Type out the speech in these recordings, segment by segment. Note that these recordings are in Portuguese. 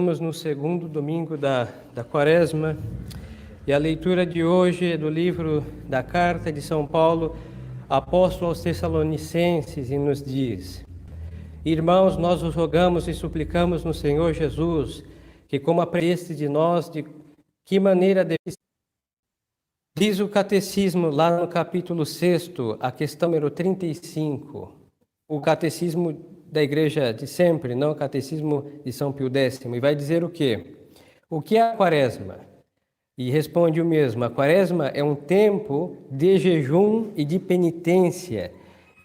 Estamos no segundo domingo da Quaresma e a leitura de hoje é do livro da Carta de São Paulo, apóstolo aos Tessalonicenses, e nos diz: Irmãos, nós os rogamos e suplicamos no Senhor Jesus, que como aprendeste de nós, de que maneira devemos... Diz o Catecismo, lá no capítulo 6, a questão número 35, o Catecismo da Igreja de sempre, não o Catecismo de São Pio X, e vai dizer o quê? O que é a Quaresma? E responde o mesmo: a Quaresma é um tempo de jejum e de penitência,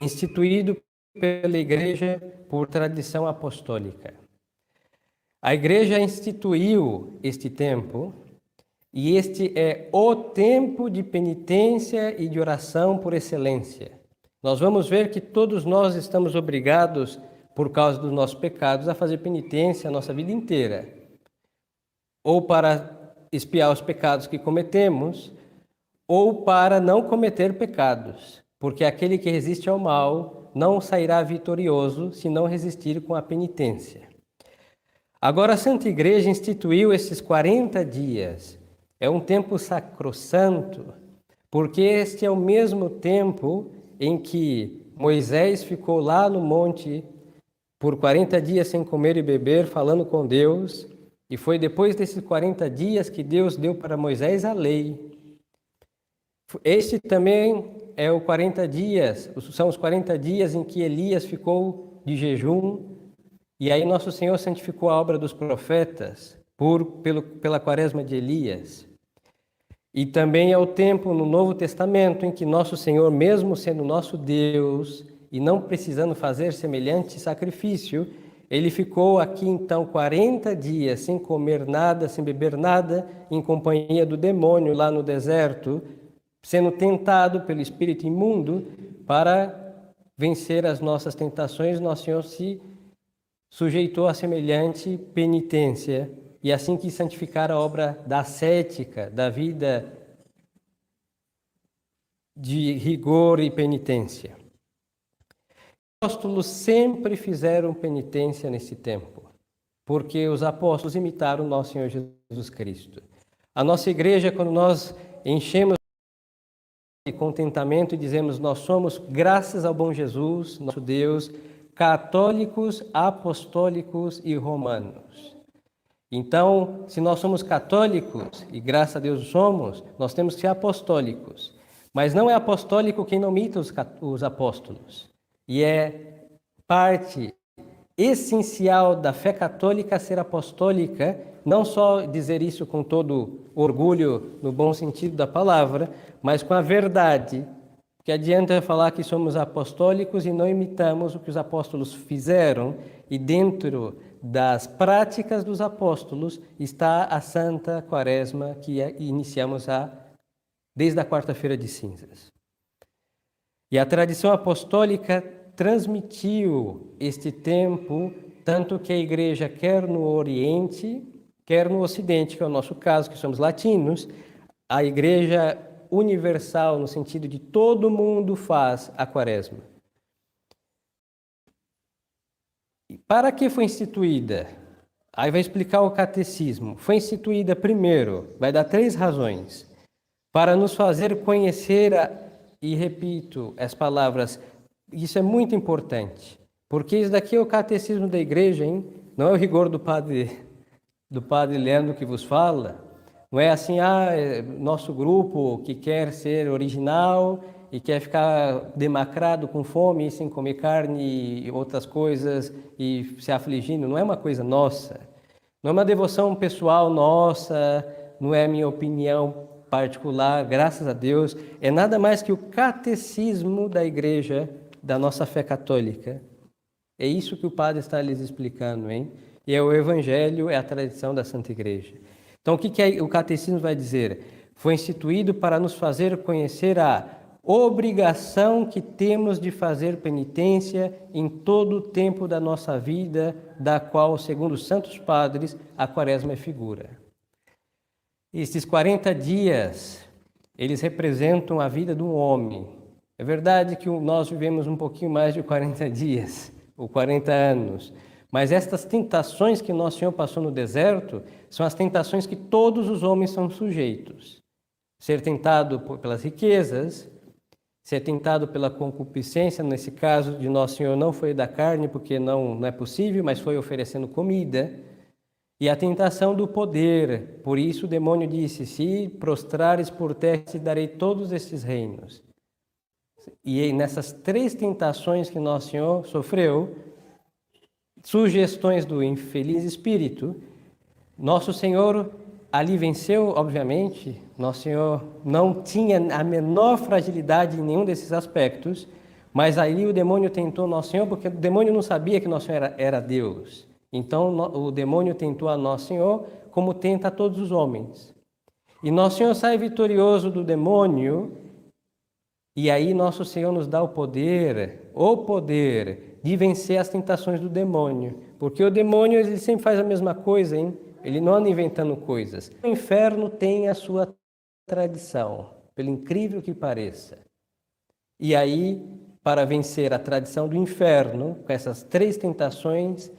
instituído pela Igreja por tradição apostólica. A Igreja instituiu este tempo, e este é o tempo de penitência e de oração por excelência. Nós vamos ver que todos nós estamos obrigados, por causa dos nossos pecados, a fazer penitência a nossa vida inteira. Ou para expiar os pecados que cometemos, ou para não cometer pecados. Porque aquele que resiste ao mal não sairá vitorioso se não resistir com a penitência. Agora a Santa Igreja instituiu esses 40 dias. É um tempo sacrossanto, porque este é o mesmo tempo em que Moisés ficou lá no monte por 40 dias sem comer e beber, falando com Deus, e foi depois desses 40 dias que Deus deu para Moisés a lei. Este também é o 40 dias, são os 40 dias em que Elias ficou de jejum, e aí nosso Senhor santificou a obra dos profetas pela quaresma de Elias. E também é o tempo no Novo Testamento em que nosso Senhor, mesmo sendo nosso Deus e não precisando fazer semelhante sacrifício, ele ficou aqui então 40 dias sem comer nada, sem beber nada, em companhia do demônio lá no deserto, sendo tentado pelo espírito imundo. Para vencer as nossas tentações, nosso Senhor se sujeitou a semelhante penitência, e assim quis santificar a obra da ascética, da vida de rigor e penitência. Os apóstolos sempre fizeram penitência nesse tempo, porque os apóstolos imitaram nosso Senhor Jesus Cristo. A nossa igreja, quando nós enchemos de contentamento e dizemos: nós somos, graças ao bom Jesus, nosso Deus, católicos, apostólicos e romanos. Então, se nós somos católicos, e graças a Deus somos, nós temos que ser apostólicos. Mas não é apostólico quem não imita os apóstolos. E é parte essencial da fé católica ser apostólica, não só dizer isso com todo orgulho, no bom sentido da palavra, mas com a verdade. Que adianta falar que somos apostólicos e não imitamos o que os apóstolos fizeram, e dentro das práticas dos apóstolos está a Santa Quaresma, que iniciamos desde a quarta-feira de cinzas. E a tradição apostólica transmitiu este tempo, tanto que a Igreja, quer no Oriente, quer no Ocidente, que é o nosso caso, que somos latinos, a Igreja universal, no sentido de todo mundo faz a Quaresma. E para que foi instituída? Aí vai explicar o catecismo. Foi instituída primeiro, vai dar 3 razões, para nos fazer conhecer, e repito as palavras, isso é muito importante, porque isso daqui é o catecismo da igreja, hein? Não é o rigor do padre Leandro que vos fala. Não é assim, nosso grupo que quer ser original e quer ficar demacrado com fome, sem comer carne e outras coisas e se afligindo. Não é uma coisa nossa. Não é uma devoção pessoal nossa, não é minha opinião particular, graças a Deus. É nada mais que o catecismo da igreja, da nossa fé católica. É isso que o padre está lhes explicando, hein? E é o evangelho, é a tradição da Santa Igreja. Então, o que o catecismo vai dizer? Foi instituído para nos fazer conhecer a obrigação que temos de fazer penitência em todo o tempo da nossa vida, da qual, segundo os santos padres, a Quaresma é figura. Estes 40 dias, eles representam a vida do homem. É verdade que nós vivemos um pouquinho mais de 40 dias, ou 40 anos, Mas estas tentações que nosso Senhor passou no deserto são as tentações que todos os homens são sujeitos. Ser tentado pelas riquezas, ser tentado pela concupiscência, nesse caso de nosso Senhor não foi da carne, porque não é possível, mas foi oferecendo comida. E a tentação do poder, por isso o demônio disse, se prostrares por terra, te darei todos estes reinos. E nessas 3 tentações que nosso Senhor sofreu, sugestões do infeliz espírito, nosso Senhor ali venceu, obviamente. Nosso Senhor não tinha a menor fragilidade em nenhum desses aspectos, mas aí o demônio tentou nosso Senhor, porque o demônio não sabia que nosso Senhor era Deus. Então o demônio tentou a nosso Senhor como tenta a todos os homens. E nosso Senhor sai vitorioso do demônio, e aí nosso Senhor nos dá o poder de vencer as tentações do demônio. Porque o demônio ele sempre faz a mesma coisa, hein? Ele não anda inventando coisas. O inferno tem a sua tradição, pelo incrível que pareça. E aí, para vencer a tradição do inferno, com essas 3 tentações,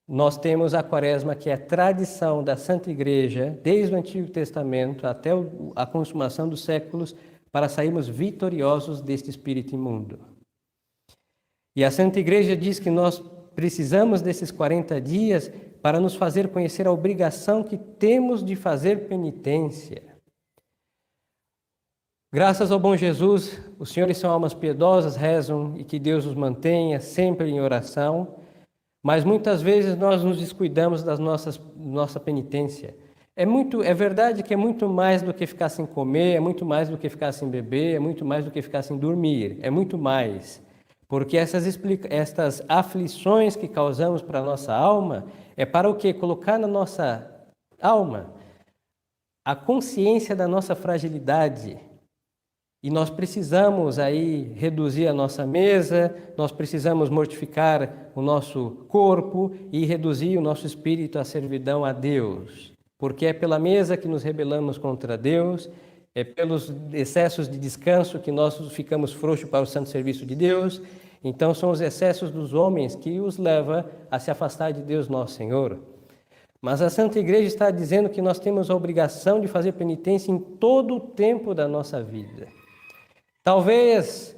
nós temos a Quaresma, que é a tradição da Santa Igreja, desde o Antigo Testamento até a consumação dos séculos, para sairmos vitoriosos deste espírito imundo. E a Santa Igreja diz que nós precisamos desses 40 dias para nos fazer conhecer a obrigação que temos de fazer penitência. Graças ao bom Jesus, os senhores são almas piedosas, rezam e que Deus os mantenha sempre em oração, mas muitas vezes nós nos descuidamos da nossa penitência. É verdade que é muito mais do que ficar sem comer, é muito mais do que ficar sem beber, é muito mais do que ficar sem dormir, é muito mais. Porque estas aflições que causamos para a nossa alma é para o quê? Colocar na nossa alma a consciência da nossa fragilidade. E nós precisamos aí reduzir a nossa mesa, nós precisamos mortificar o nosso corpo e reduzir o nosso espírito à servidão a Deus. Porque é pela mesa que nos rebelamos contra Deus, é pelos excessos de descanso que nós ficamos frouxos para o santo serviço de Deus. Então são os excessos dos homens que os leva a se afastar de Deus nosso Senhor. Mas a Santa Igreja está dizendo que nós temos a obrigação de fazer penitência em todo o tempo da nossa vida. Talvez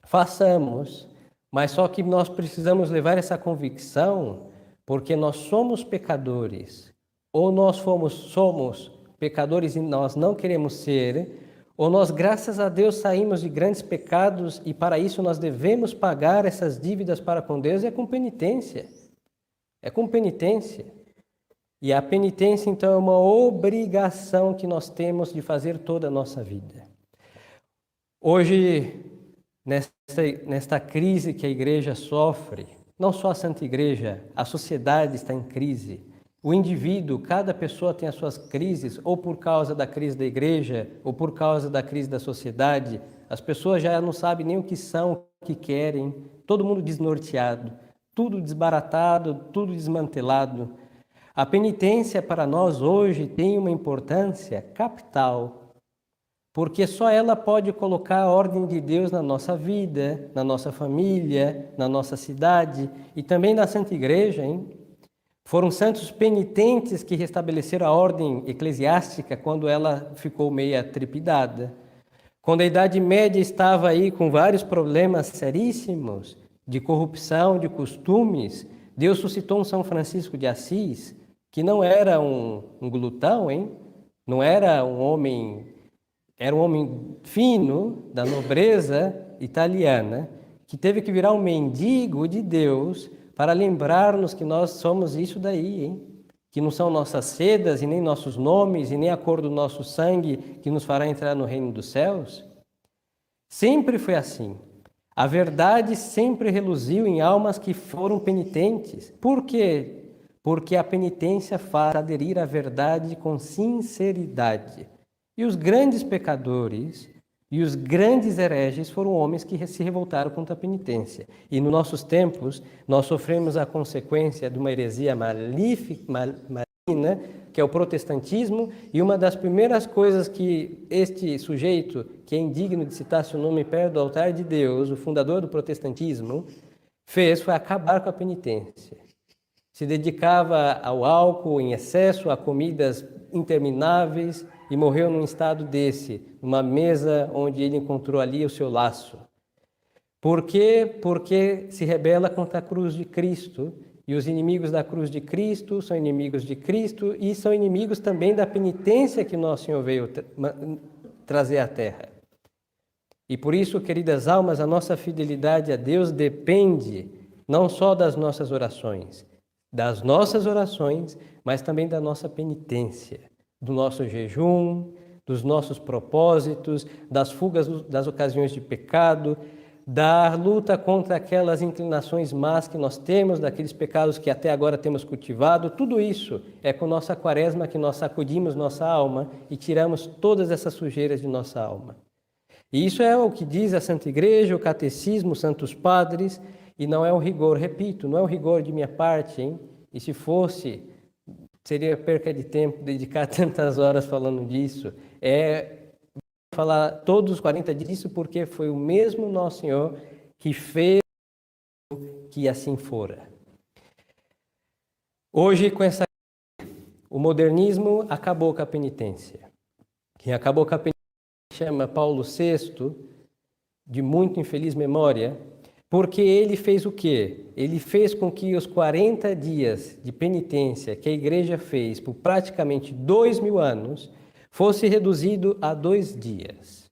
façamos, mas só que nós precisamos levar essa convicção, porque nós somos pecadores. Ou nós somos pecadores e nós não queremos ser, ou nós, graças a Deus, saímos de grandes pecados e para isso nós devemos pagar essas dívidas para com Deus, é com penitência. É com penitência. E a penitência, então, é uma obrigação que nós temos de fazer toda a nossa vida. Hoje, nesta crise que a igreja sofre, não só a Santa Igreja, a sociedade está em crise. O indivíduo, cada pessoa tem as suas crises, ou por causa da crise da igreja, ou por causa da crise da sociedade. As pessoas já não sabem nem o que são, o que querem, todo mundo desnorteado, tudo desbaratado, tudo desmantelado. A penitência para nós hoje tem uma importância capital, porque só ela pode colocar a ordem de Deus na nossa vida, na nossa família, na nossa cidade e também na Santa Igreja, hein? Foram santos penitentes que restabeleceram a ordem eclesiástica quando ela ficou meia trepidada. Quando a Idade Média estava aí com vários problemas seríssimos de corrupção, de costumes, Deus suscitou um São Francisco de Assis, que não era um glutão, hein? Não era um homem, era um homem fino, da nobreza italiana, que teve que virar um mendigo de Deus para lembrar-nos que nós somos isso daí, hein? Que não são nossas sedas e nem nossos nomes e nem a cor do nosso sangue que nos fará entrar no reino dos céus. Sempre foi assim. A verdade sempre reluziu em almas que foram penitentes. Por quê? Porque a penitência faz aderir à verdade com sinceridade. E os grandes pecadores e os grandes hereges foram homens que se revoltaram contra a penitência. E nos nossos tempos, nós sofremos a consequência de uma heresia maligna, que é o protestantismo, e uma das primeiras coisas que este sujeito, que é indigno de citar seu nome perto do altar de Deus, o fundador do protestantismo, fez foi acabar com a penitência. se dedicava ao álcool em excesso, a comidas intermináveis e morreu num estado desse, numa mesa onde ele encontrou ali o seu laço. Por quê? Porque se rebela contra a cruz de Cristo, e os inimigos da cruz de Cristo são inimigos de Cristo e são inimigos também da penitência que nosso Senhor veio trazer à terra. E por isso, queridas almas, a nossa fidelidade a Deus depende não só das nossas orações, mas também da nossa penitência, do nosso jejum, dos nossos propósitos, das fugas das ocasiões de pecado, da luta contra aquelas inclinações más que nós temos, daqueles pecados que até agora temos cultivado. Tudo isso é com nossa quaresma que nós sacudimos nossa alma e tiramos todas essas sujeiras de nossa alma. E isso é o que diz a Santa Igreja, o Catecismo, os Santos Padres, e não é um rigor, repito, não é um rigor de minha parte, hein? E se fosse, seria perca de tempo dedicar tantas horas falando disso. Falar todos os 40 dias disso porque foi o mesmo Nosso Senhor que fez que assim fora. Hoje, o modernismo acabou com a penitência. Quem acabou com a penitência chama Paulo VI, de muito infeliz memória, porque ele fez o quê? Ele fez com que os 40 dias de penitência que a Igreja fez por praticamente 2000 anos fosse reduzido a 2 dias.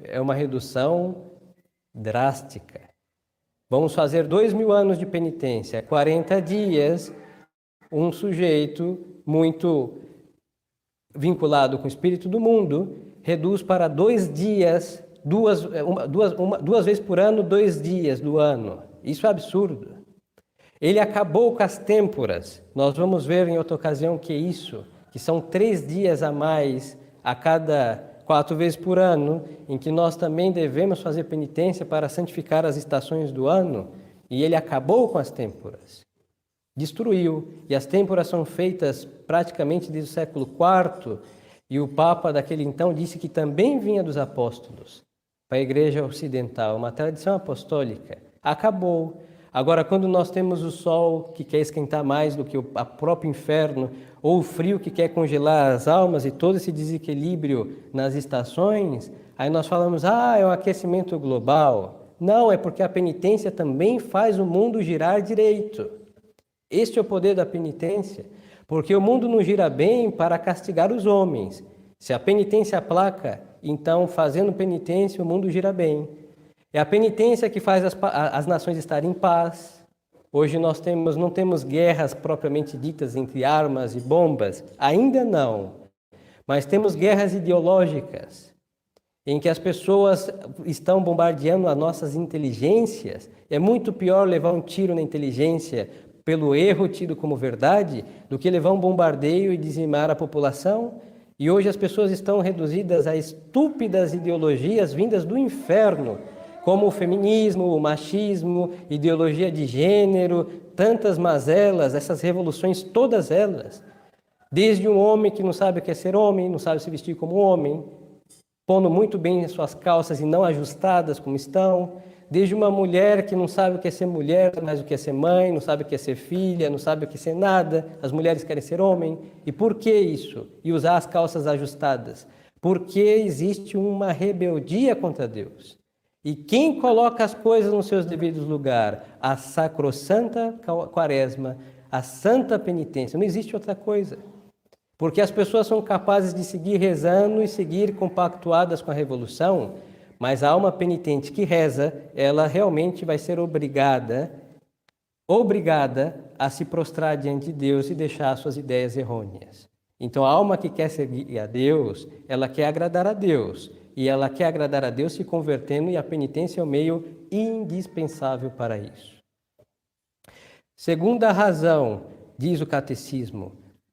É uma redução drástica. Vamos fazer 2000 anos de penitência, 40 dias, um sujeito muito vinculado com o espírito do mundo, reduz para 2 dias, duas vezes por ano, 2 dias do ano. Isso é absurdo. Ele acabou com as têmporas. Nós vamos ver em outra ocasião que são 3 dias a mais a cada 4 vezes por ano, em que nós também devemos fazer penitência para santificar as estações do ano, e ele acabou com as têmporas. Destruiu, e as têmporas são feitas praticamente desde o século IV, e o Papa daquele então disse que também vinha dos apóstolos, para a Igreja Ocidental, uma tradição apostólica. Acabou. Agora, quando nós temos o sol que quer esquentar mais do que o próprio inferno, ou o frio que quer congelar as almas e todo esse desequilíbrio nas estações, aí nós falamos, é um aquecimento global. Não, é porque a penitência também faz o mundo girar direito. Este é o poder da penitência, porque o mundo não gira bem para castigar os homens. Se a penitência aplaca, então, fazendo penitência, o mundo gira bem. É a penitência que faz as nações estarem em paz. Hoje nós não temos guerras propriamente ditas entre armas e bombas, ainda não. Mas temos guerras ideológicas, em que as pessoas estão bombardeando as nossas inteligências. É muito pior levar um tiro na inteligência pelo erro tido como verdade, do que levar um bombardeio e dizimar a população. E hoje as pessoas estão reduzidas a estúpidas ideologias vindas do inferno, como o feminismo, o machismo, ideologia de gênero, tantas mazelas, essas revoluções, todas elas. Desde um homem que não sabe o que é ser homem, não sabe se vestir como homem, pondo muito bem suas calças e não ajustadas como estão. Desde uma mulher que não sabe o que é ser mulher, mas o que é ser mãe, não sabe o que é ser filha, não sabe o que é ser nada. As mulheres querem ser homem. E por que isso? E usar as calças ajustadas? Porque existe uma rebeldia contra Deus. E quem coloca as coisas nos seus devidos lugares? A sacrossanta quaresma, a santa penitência. Não existe outra coisa. Porque as pessoas são capazes de seguir rezando e seguir compactuadas com a revolução, mas a alma penitente que reza, ela realmente vai ser obrigada a se prostrar diante de Deus e deixar suas ideias errôneas. Então a alma que quer seguir a Deus, ela quer agradar a Deus. E ela quer agradar a Deus se convertendo, e a penitência é o meio indispensável para isso. Segunda razão, diz o Catecismo,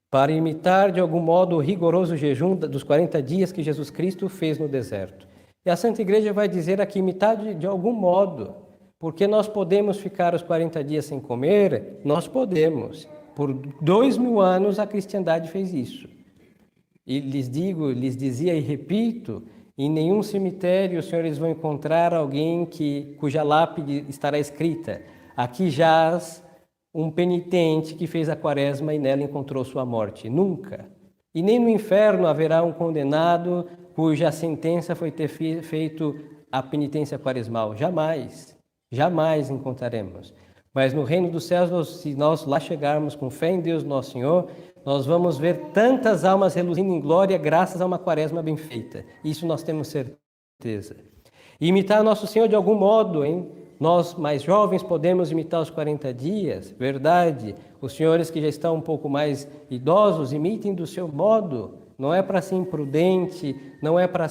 para imitar de algum modo o rigoroso jejum dos 40 dias que Jesus Cristo fez no deserto. E a Santa Igreja vai dizer aqui, imitar de algum modo, porque nós podemos ficar os 40 dias sem comer, nós podemos. Por 2000 anos a cristandade fez isso. E lhes dizia e repito, em nenhum cemitério os senhores vão encontrar alguém cuja lápide estará escrita: aqui jaz um penitente que fez a quaresma e nela encontrou sua morte. Nunca. E nem no inferno haverá um condenado cuja sentença foi ter feito a penitência quaresmal. Jamais. Jamais encontraremos. Mas no reino dos céus, se nós lá chegarmos com fé em Deus nosso Senhor, nós vamos ver tantas almas reluzindo em glória graças a uma quaresma bem feita. Isso nós temos certeza. E imitar nosso Senhor de algum modo, hein? Nós, mais jovens, podemos imitar os 40 dias, verdade. Os senhores que já estão um pouco mais idosos, imitem do seu modo. Não é para ser imprudente, não é para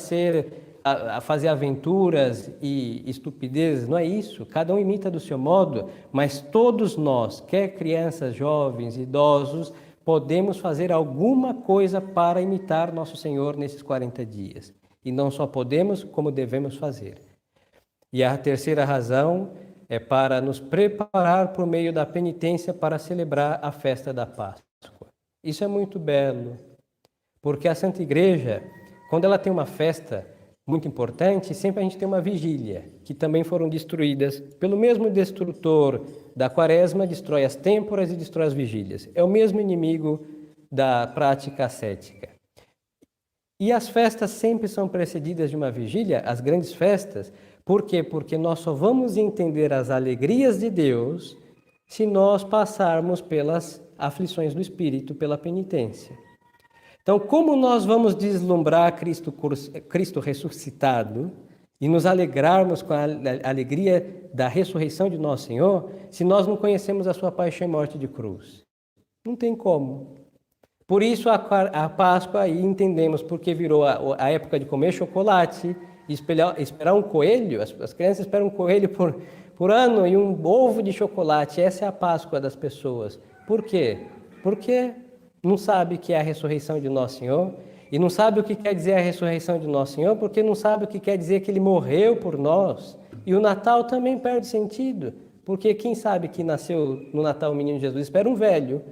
fazer aventuras e estupidezes, não é isso. Cada um imita do seu modo, mas todos nós, quer crianças, jovens, idosos, podemos fazer alguma coisa para imitar nosso Senhor nesses 40 dias. E não só podemos, como devemos fazer. E a terceira razão é para nos preparar por meio da penitência para celebrar a festa da Páscoa. Isso é muito belo, porque a Santa Igreja, quando ela tem uma festa muito importante, sempre a gente tem uma vigília, que também foram destruídas pelo mesmo destrutor da quaresma, destrói as têmporas e destrói as vigílias. É o mesmo inimigo da prática ascética. E as festas sempre são precedidas de uma vigília, as grandes festas. Por quê? Porque nós só vamos entender as alegrias de Deus se nós passarmos pelas aflições do Espírito, pela penitência. Então, como nós vamos deslumbrar Cristo ressuscitado e nos alegrarmos com a alegria da ressurreição de nosso Senhor, se nós não conhecemos a sua paixão e morte de cruz? Não tem como. Por isso, a Páscoa, aí entendemos porque virou a época de comer chocolate, esperar um coelho. As crianças esperam um coelho por ano e um ovo de chocolate. Essa é a Páscoa das pessoas. Por quê? Porque não sabe que é a ressurreição de Nosso Senhor, e não sabe o que quer dizer a ressurreição de Nosso Senhor, porque não sabe o que quer dizer que Ele morreu por nós. E o Natal também perde sentido, porque quem sabe que nasceu no Natal o menino Jesus? Espera um velho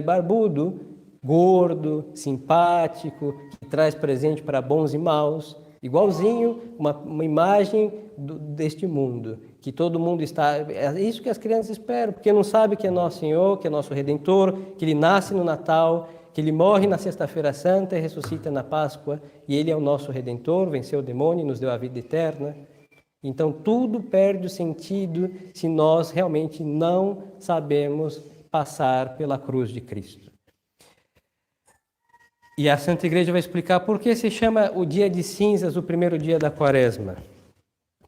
barbudo, gordo, simpático, que traz presente para bons e maus, igualzinho uma imagem deste mundo, que todo mundo está... É isso que as crianças esperam, porque não sabe que é nosso Senhor, que é nosso Redentor, que Ele nasce no Natal, que Ele morre na Sexta-feira Santa e ressuscita na Páscoa, e Ele é o nosso Redentor, venceu o demônio e nos deu a vida eterna. Então tudo perde o sentido se nós realmente não sabemos passar pela cruz de Cristo. E a Santa Igreja vai explicar por que se chama o dia de cinzas o primeiro dia da quaresma.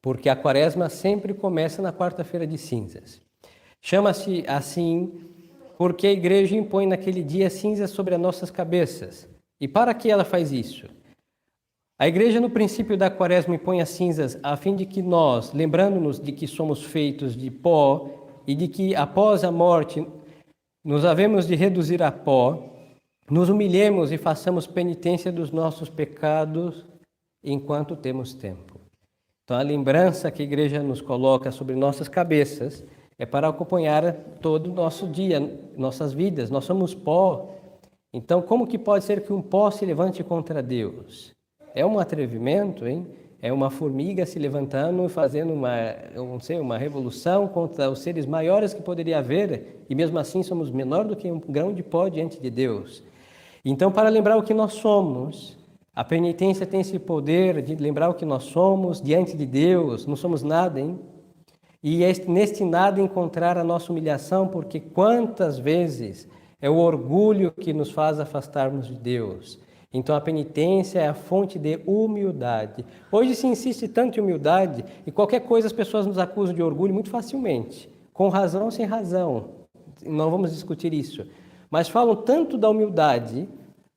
Porque a quaresma sempre começa na quarta-feira de cinzas. Chama-se assim porque a Igreja impõe naquele dia cinzas sobre as nossas cabeças. E para que ela faz isso? A Igreja, no princípio da quaresma, impõe as cinzas a fim de que nós, lembrando-nos de que somos feitos de pó e de que após a morte nos havemos de reduzir a pó, nos humilhemos e façamos penitência dos nossos pecados enquanto temos tempo. Então, a lembrança que a Igreja nos coloca sobre nossas cabeças é para acompanhar todo o nosso dia, nossas vidas. Nós somos pó. Então, como que pode ser que um pó se levante contra Deus? É um atrevimento, hein? É uma formiga se levantando e fazendo uma revolução contra os seres maiores que poderia haver, e mesmo assim somos menor do que um grão de pó diante de Deus. Então, para lembrar o que nós somos, a penitência tem esse poder de lembrar o que nós somos diante de Deus. Não somos nada, hein? E neste nada encontrar a nossa humilhação, porque quantas vezes é o orgulho que nos faz afastarmos de Deus. Então a penitência é a fonte de humildade. Hoje se insiste tanto em humildade, e qualquer coisa as pessoas nos acusam de orgulho muito facilmente, com razão ou sem razão. Não vamos discutir isso. Mas falam tanto da humildade,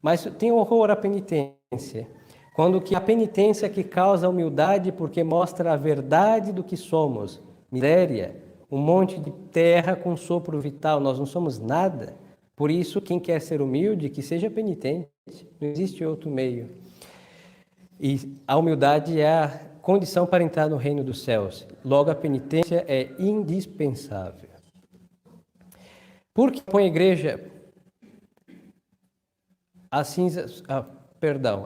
mas tem horror à penitência. Quando que a penitência que causa a humildade porque mostra a verdade do que somos. Miséria, um monte de terra com sopro vital, nós não somos nada. Por isso, quem quer ser humilde, que seja penitente. Não existe outro meio. E a humildade é a condição para entrar no reino dos céus. Logo, a penitência é indispensável. Por que põe a Igreja as cinzas...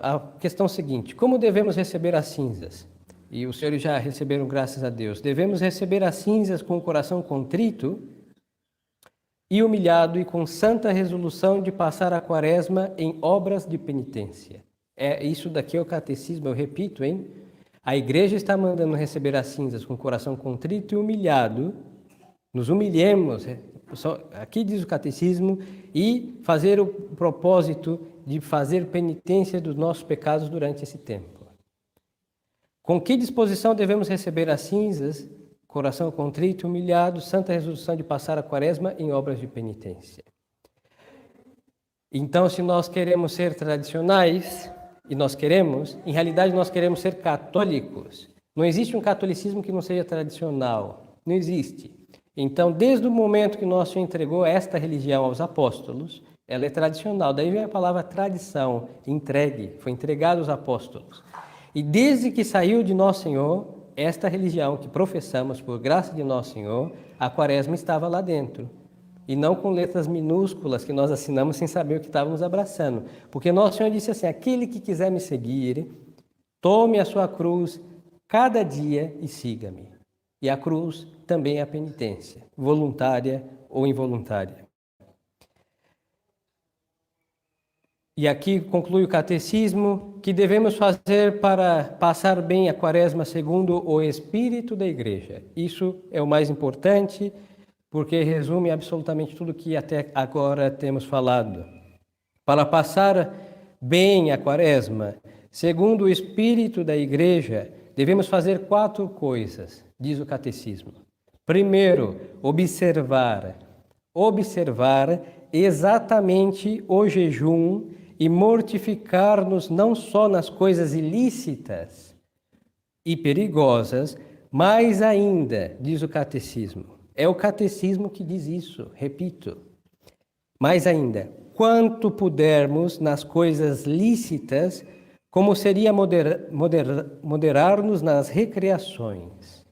A questão seguinte: como devemos receber as cinzas? E os senhores já receberam, graças a Deus. Devemos receber as cinzas com o coração contrito, e humilhado e com santa resolução de passar a quaresma em obras de penitência. Isso daqui é o catecismo, eu repito, hein? A igreja está mandando receber as cinzas com o coração contrito e humilhado. Nos humilhemos, aqui diz o catecismo, e fazer o propósito de fazer penitência dos nossos pecados durante esse tempo. Com que disposição devemos receber as cinzas? Coração contrito e humilhado, santa resolução de passar a quaresma em obras de penitência. Então, se nós queremos ser tradicionais, e nós queremos, em realidade nós queremos ser católicos. Não existe um catolicismo que não seja tradicional. Não existe. Então, desde o momento que nosso Senhor entregou esta religião aos apóstolos, ela é tradicional. Daí vem a palavra tradição, entregue, foi entregado aos apóstolos. E desde que saiu de nosso Senhor, esta religião que professamos por graça de nosso Senhor, a quaresma estava lá dentro. E não com letras minúsculas que nós assinamos sem saber o que estávamos abraçando. Porque nosso Senhor disse assim, aquele que quiser me seguir, tome a sua cruz cada dia e siga-me. E a cruz também é a penitência, voluntária ou involuntária. E aqui conclui o catecismo que devemos fazer para passar bem a quaresma segundo o espírito da igreja. Isso é o mais importante, porque resume absolutamente tudo que até agora temos falado. Para passar bem a quaresma, segundo o espírito da igreja, devemos fazer 4 coisas, diz o catecismo. Primeiro, observar exatamente o jejum e mortificar-nos não só nas coisas ilícitas e perigosas, mas ainda, diz o catecismo, é o catecismo que diz isso, repito, mais ainda, quanto pudermos nas coisas lícitas, como seria moderar-nos nas recreações.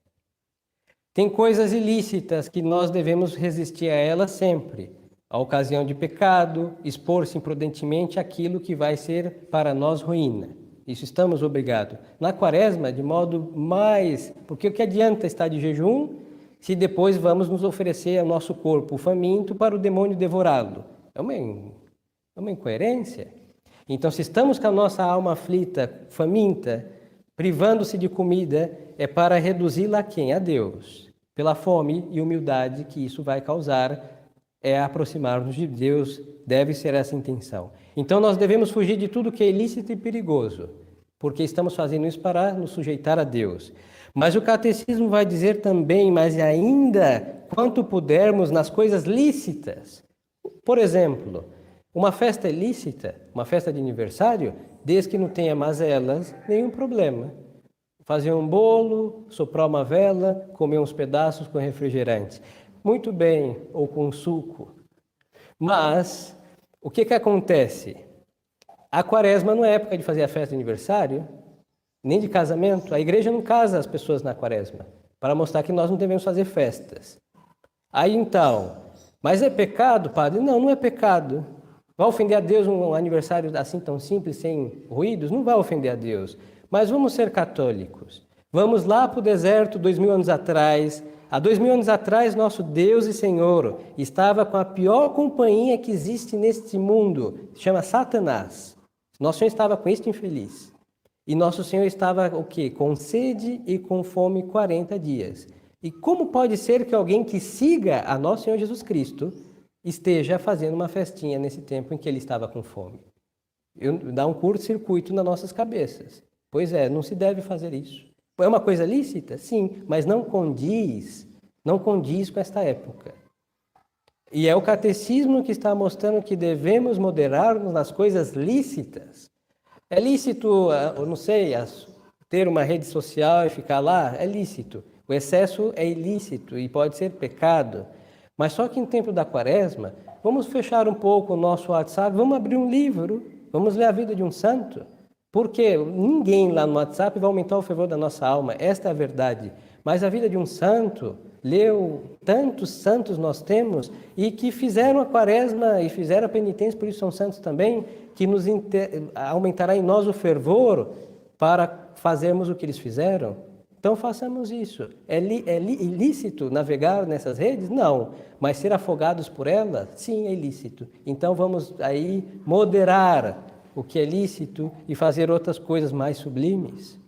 Tem coisas ilícitas que nós devemos resistir a elas sempre. A ocasião de pecado, expor-se imprudentemente aquilo que vai ser para nós ruína. Isso estamos obrigados. Na quaresma, de modo mais... Porque o que adianta estar de jejum se depois vamos nos oferecer ao nosso corpo faminto para o demônio devorá-lo? É uma incoerência. Então, se estamos com a nossa alma aflita, faminta, privando-se de comida, é para reduzi-la a quem? A Deus. Pela fome e humildade que isso vai causar, é aproximar-nos de Deus, deve ser essa intenção. Então, nós devemos fugir de tudo que é ilícito e perigoso, porque estamos fazendo isso para nos sujeitar a Deus. Mas o catecismo vai dizer também, mas ainda, quanto pudermos nas coisas lícitas. Por exemplo, uma festa ilícita, uma festa de aniversário, desde que não tenha mazelas, nenhum problema. Fazer um bolo, soprar uma vela, comer uns pedaços com refrigerante. Muito bem, ou com suco. Mas, o que acontece? A quaresma não é época de fazer a festa de aniversário, nem de casamento. A igreja não casa as pessoas na quaresma, para mostrar que nós não devemos fazer festas. Aí então, mas é pecado, padre? Não, não é pecado. Vai ofender a Deus um aniversário assim tão simples, sem ruídos? Não vai ofender a Deus. Mas vamos ser católicos. Vamos lá para o deserto 2000 anos atrás. Há 2000 anos atrás, nosso Deus e Senhor estava com a pior companhia que existe neste mundo, se chama Satanás. Nosso Senhor estava com este infeliz. E nosso Senhor estava o quê? Com sede e com fome 40 dias. E como pode ser que alguém que siga a nosso Senhor Jesus Cristo esteja fazendo uma festinha nesse tempo em que ele estava com fome? Dá um curto-circuito nas nossas cabeças. Pois é, não se deve fazer isso. É uma coisa lícita? Sim, mas não condiz com esta época. E é o catecismo que está mostrando que devemos moderar-nos nas coisas lícitas. É lícito, eu não sei, ter uma rede social e ficar lá? É lícito. O excesso é ilícito e pode ser pecado. Mas só que em tempo da quaresma, vamos fechar um pouco o nosso WhatsApp, vamos abrir um livro, vamos ler a vida de um santo. Porque ninguém lá no WhatsApp vai aumentar o fervor da nossa alma, esta é a verdade. Mas a vida de um santo, tantos santos nós temos, e que fizeram a quaresma e fizeram a penitência, por isso são santos também, que aumentará em nós o fervor para fazermos o que eles fizeram. Então façamos isso. É ilícito navegar nessas redes? Não. Mas ser afogados por elas? Sim, é ilícito. Então vamos aí moderar o que é lícito e fazer outras coisas mais sublimes.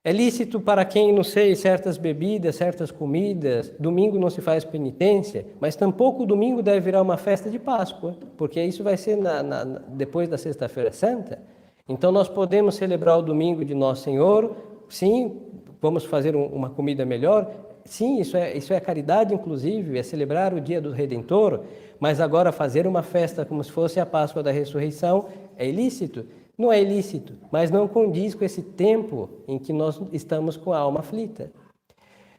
É lícito para quem, não sei, certas bebidas, certas comidas. Domingo não se faz penitência, mas tampouco o domingo deve virar uma festa de Páscoa, porque isso vai ser depois da Sexta-feira Santa. Então nós podemos celebrar o domingo de Nosso Senhor, sim, vamos fazer uma comida melhor, sim, isso é caridade inclusive, é celebrar o dia do Redentor, mas agora fazer uma festa como se fosse a Páscoa da Ressurreição é ilícito. Não é ilícito, mas não condiz com esse tempo em que nós estamos com a alma aflita.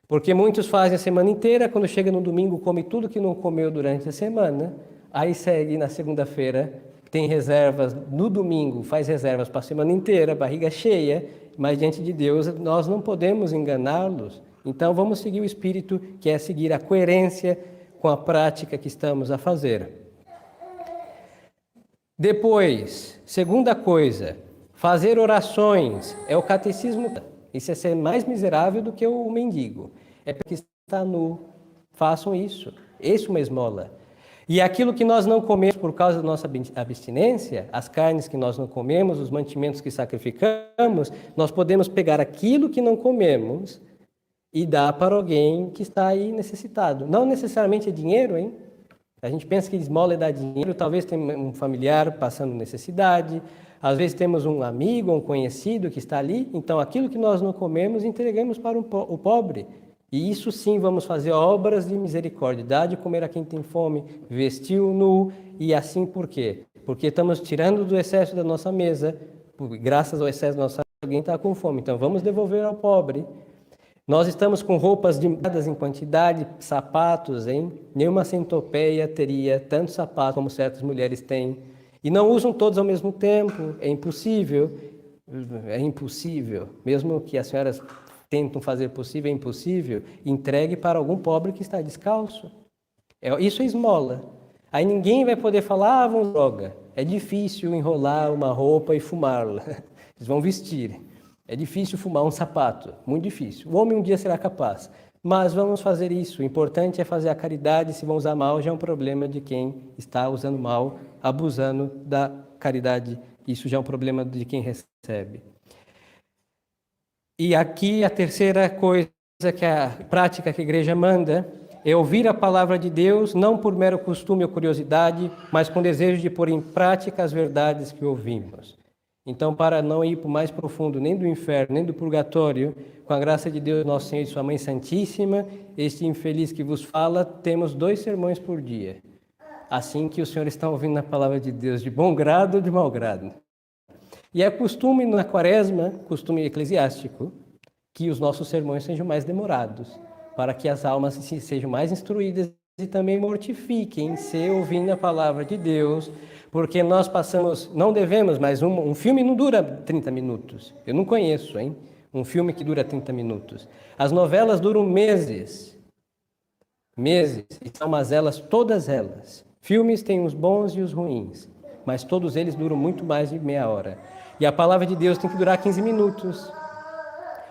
Porque muitos fazem a semana inteira, quando chega no domingo come tudo que não comeu durante a semana, aí segue na segunda-feira, tem reservas no domingo, faz reservas para a semana inteira, barriga cheia, mas diante de Deus nós não podemos enganá-los. Então vamos seguir o Espírito, que é seguir a coerência com a prática que estamos a fazer. Depois, segunda coisa, fazer orações é o catecismo. Isso é ser mais miserável do que o mendigo. É porque está nu. Façam isso. Isso é uma esmola. E aquilo que nós não comemos por causa da nossa abstinência, as carnes que nós não comemos, os mantimentos que sacrificamos, nós podemos pegar aquilo que não comemos e dar para alguém que está aí necessitado. Não necessariamente é dinheiro, hein? A gente pensa que esmola é dar dinheiro, talvez tenha um familiar passando necessidade, às vezes temos um amigo, um conhecido que está ali, então aquilo que nós não comemos entregamos para o pobre. E isso sim vamos fazer obras de misericórdia, dar de comer a quem tem fome, vestir-o nu, e assim por quê? Porque estamos tirando do excesso da nossa mesa, graças ao excesso da nossa mesa, alguém está com fome, então vamos devolver ao pobre. Nós estamos com roupas dadas em quantidade, sapatos, hein? Nenhuma centopeia teria tantos sapatos como certas mulheres têm. E não usam todos ao mesmo tempo, é impossível. É impossível. Mesmo que as senhoras tentam fazer possível, é impossível. Entregue para algum pobre que está descalço. Isso é esmola. Aí ninguém vai poder falar, vamos droga. É difícil enrolar uma roupa e fumá-la. Eles vão vestir. É difícil fumar um sapato, muito difícil. O homem um dia será capaz, mas vamos fazer isso. O importante é fazer a caridade. Se vão usar mal, já é um problema de quem está usando mal, abusando da caridade. Isso já é um problema de quem recebe. E aqui a terceira coisa que a prática que a igreja manda é ouvir a palavra de Deus, não por mero costume ou curiosidade, mas com desejo de pôr em prática as verdades que ouvimos. Então, para não ir para o mais profundo, nem do inferno, nem do purgatório, com a graça de Deus, nosso Senhor e sua Mãe Santíssima, este infeliz que vos fala, temos 2 sermões por dia. Assim que os senhores estão ouvindo a palavra de Deus, de bom grado ou de mau grado. E é costume na quaresma, costume eclesiástico, que os nossos sermões sejam mais demorados, para que as almas sejam mais instruídas e também mortifiquem-se ouvindo a palavra de Deus, porque nós passamos, não devemos, mas um filme não dura 30 minutos. Eu não conheço, hein? Um filme que dura 30 minutos. As novelas duram meses. Meses. E são mazelas, todas elas. Filmes têm os bons e os ruins, mas todos eles duram muito mais de meia hora. E a palavra de Deus tem que durar 15 minutos.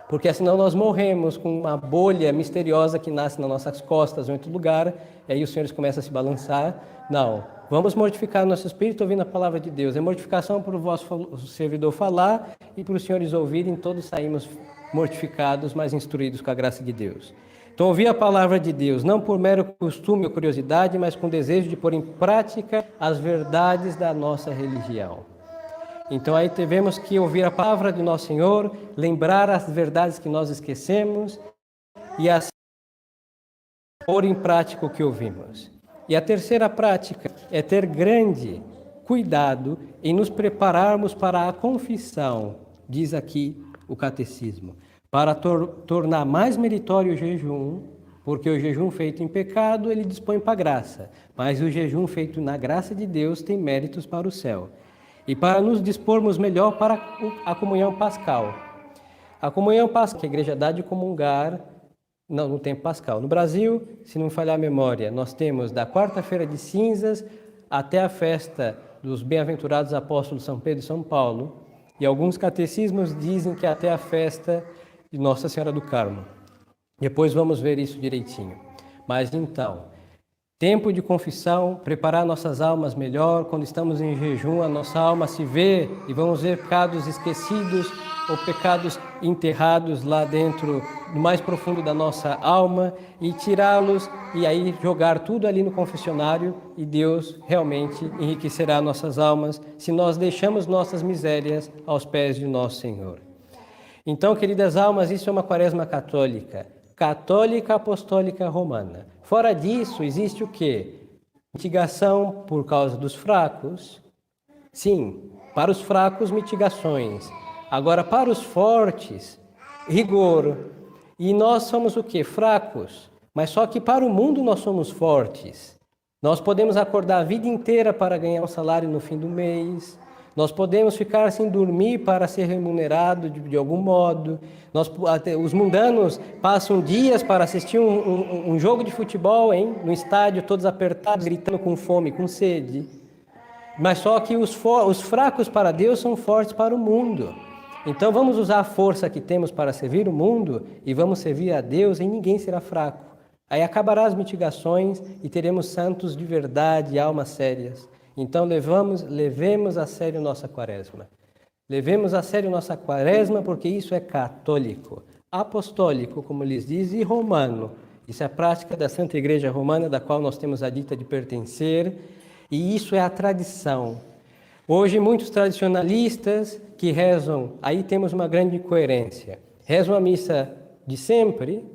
Porque senão nós morremos com uma bolha misteriosa que nasce nas nossas costas ou em outro lugar, e aí os senhores começam a se balançar. Não, vamos mortificar nosso espírito ouvindo a palavra de Deus. É mortificação para o vosso servidor falar e para os senhores ouvirem, todos saímos mortificados, mas instruídos com a graça de Deus. Então, ouvir a palavra de Deus, não por mero costume ou curiosidade, mas com desejo de pôr em prática as verdades da nossa religião. Então aí tivemos que ouvir a palavra de Nosso Senhor, lembrar as verdades que nós esquecemos e assim pôr em prática o que ouvimos. E a terceira prática é ter grande cuidado em nos prepararmos para a confissão, diz aqui o catecismo, para tornar mais meritório o jejum, porque o jejum feito em pecado ele dispõe para a graça, mas o jejum feito na graça de Deus tem méritos para o céu. E para nos dispormos melhor para a comunhão pascal. A comunhão pascal, que a igreja dá de comungar no tempo pascal. No Brasil, se não me falhar a memória, nós temos da quarta-feira de cinzas até a festa dos bem-aventurados apóstolos São Pedro e São Paulo. E alguns catecismos dizem que até a festa de Nossa Senhora do Carmo. Depois vamos ver isso direitinho. Mas então, tempo de confissão, preparar nossas almas melhor. Quando estamos em jejum, a nossa alma se vê e vamos ver pecados esquecidos ou pecados enterrados lá dentro, no mais profundo da nossa alma, e tirá-los e aí jogar tudo ali no confessionário, e Deus realmente enriquecerá nossas almas se nós deixamos nossas misérias aos pés de nosso Senhor. Então, queridas almas, isso é uma quaresma católica. Católica Apostólica Romana. Fora disso, existe o quê? Mitigação por causa dos fracos. Sim, para os fracos, mitigações. Agora, para os fortes, rigor. E nós somos o quê? Fracos. Mas só que para o mundo nós somos fortes. Nós podemos acordar a vida inteira para ganhar um salário no fim do mês. Nós podemos ficar sem dormir para ser remunerado de algum modo. Os mundanos passam dias para assistir um jogo de futebol, no estádio, todos apertados, gritando com fome, com sede. Mas só que os fracos para Deus são fortes para o mundo. Então vamos usar a força que temos para servir o mundo e vamos servir a Deus, e ninguém será fraco. Aí acabará as mitigações e teremos santos de verdade, almas sérias. Então levemos a sério nossa quaresma. Levemos a sério nossa quaresma, porque isso é católico, apostólico, como lhes diz, e romano. Isso é a prática da Santa Igreja Romana, da qual nós temos a dita de pertencer, e isso é a tradição. Hoje, muitos tradicionalistas que rezam, aí temos uma grande incoerência. Rezam a missa de sempre,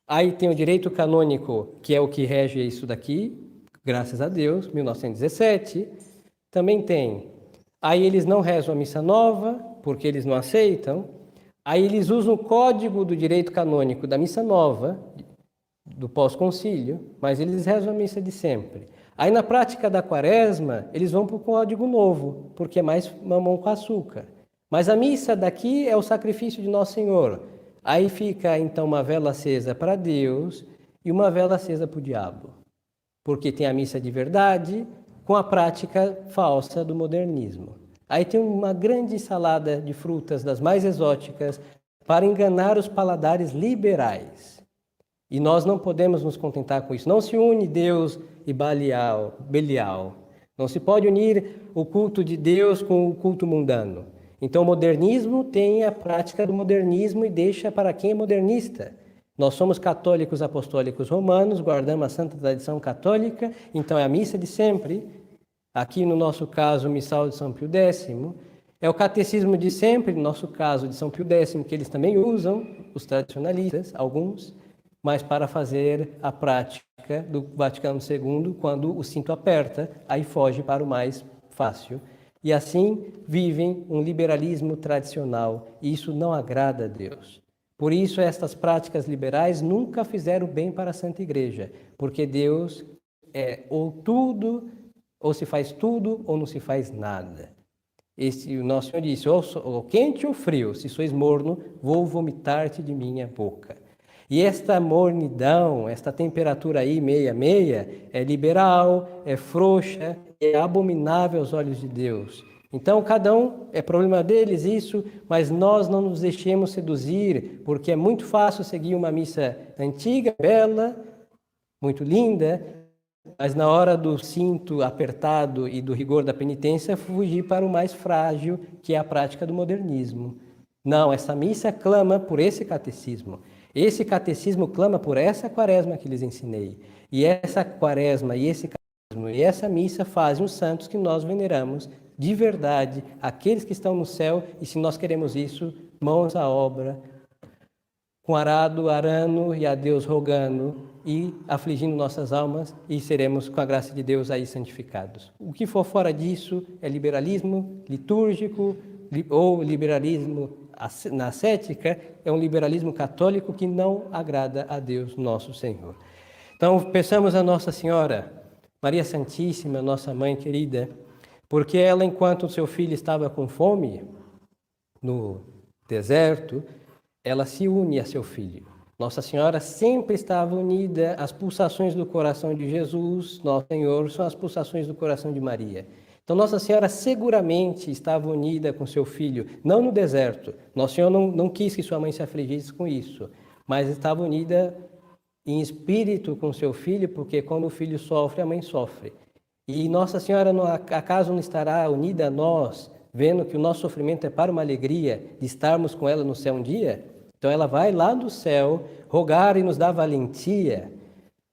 aí tem o direito canônico, que é o que rege isso daqui, graças a Deus, 1917, também tem. Aí eles não rezam a missa nova, porque eles não aceitam. Aí eles usam o código do direito canônico da missa nova, do pós-concílio, mas eles rezam a missa de sempre. Aí na prática da quaresma, eles vão para o código novo, porque é mais mamão com açúcar. Mas a missa daqui é o sacrifício de Nosso Senhor. Aí fica então uma vela acesa para Deus e uma vela acesa para o diabo. Porque tem a missa de verdade com a prática falsa do modernismo. Aí tem uma grande salada de frutas das mais exóticas para enganar os paladares liberais. E nós não podemos nos contentar com isso. Não se une Deus e Belial. Não se pode unir o culto de Deus com o culto mundano. Então o modernismo tem a prática do modernismo e deixa para quem é modernista. Nós somos católicos apostólicos romanos, guardamos a santa tradição católica, então é a missa de sempre. Aqui no nosso caso, o missal de São Pio X, é o catecismo de sempre, no nosso caso de São Pio X, que eles também usam, os tradicionalistas, alguns, mas para fazer a prática do Vaticano II, quando o cinto aperta, aí foge para o mais fácil. E assim vivem um liberalismo tradicional, e isso não agrada a Deus. Por isso, estas práticas liberais nunca fizeram bem para a Santa Igreja, porque Deus é ou tudo, ou se faz tudo, ou não se faz nada. O nosso Senhor disse, ou quente ou frio, se sois morno, vou vomitar-te de minha boca. E esta mornidão, esta temperatura aí, meia, é liberal, é frouxa, é abominável aos olhos de Deus. Então, cada um, é problema deles isso, mas nós não nos deixemos seduzir, porque é muito fácil seguir uma missa antiga, bela, muito linda, mas na hora do cinto apertado e do rigor da penitência, fugir para o mais frágil, que é a prática do modernismo. Não, essa missa clama por esse catecismo. Esse catecismo clama por essa quaresma que lhes ensinei. E essa quaresma e esse catecismo e essa missa fazem os santos que nós veneramos de verdade, aqueles que estão no céu, e se nós queremos isso, mãos à obra, com arado, arando e a Deus rogando e afligindo nossas almas, e seremos, com a graça de Deus, aí santificados. O que for fora disso é liberalismo litúrgico ou liberalismo na ascética, é um liberalismo católico que não agrada a Deus, nosso Senhor. Então, peçamos a Nossa Senhora, Maria Santíssima, nossa mãe querida, porque ela, enquanto o seu filho estava com fome no deserto, ela se une a seu filho. Nossa Senhora sempre estava unida às pulsações do coração de Jesus, nosso Senhor, são as pulsações do coração de Maria. Então, Nossa Senhora seguramente estava unida com seu filho, não no deserto. Nossa Senhora não quis que sua mãe se afligisse com isso, mas estava unida em espírito com seu filho, porque quando o filho sofre, a mãe sofre. E Nossa Senhora, acaso não estará unida a nós, vendo que o nosso sofrimento é para uma alegria de estarmos com ela no céu um dia? Então ela vai lá do céu rogar e nos dá valentia.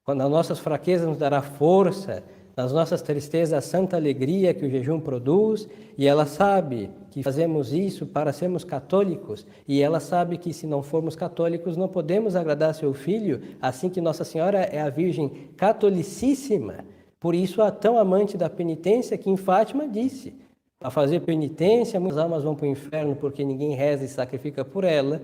Quando nas nossas fraquezas nos dará força, nas nossas tristezas a santa alegria que o jejum produz, e ela sabe que fazemos isso para sermos católicos, e ela sabe que se não formos católicos não podemos agradar seu filho, assim que Nossa Senhora é a Virgem Catolicíssima. Por isso, a tão amante da penitência que em Fátima disse, a fazer penitência, muitas almas vão para o inferno porque ninguém reza e sacrifica por ela.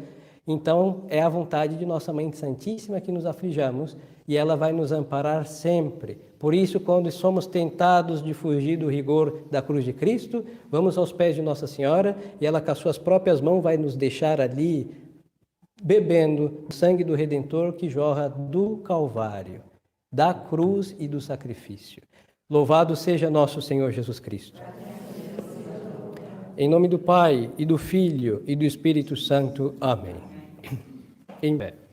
Então, é a vontade de Nossa Mãe Santíssima que nos aflijamos e ela vai nos amparar sempre. Por isso, quando somos tentados de fugir do rigor da cruz de Cristo, vamos aos pés de Nossa Senhora e ela com as suas próprias mãos vai nos deixar ali bebendo o sangue do Redentor que jorra do Calvário, da cruz e do sacrifício. Louvado seja nosso Senhor Jesus Cristo. Em nome do Pai, e do Filho, e do Espírito Santo. Amém. Em pé.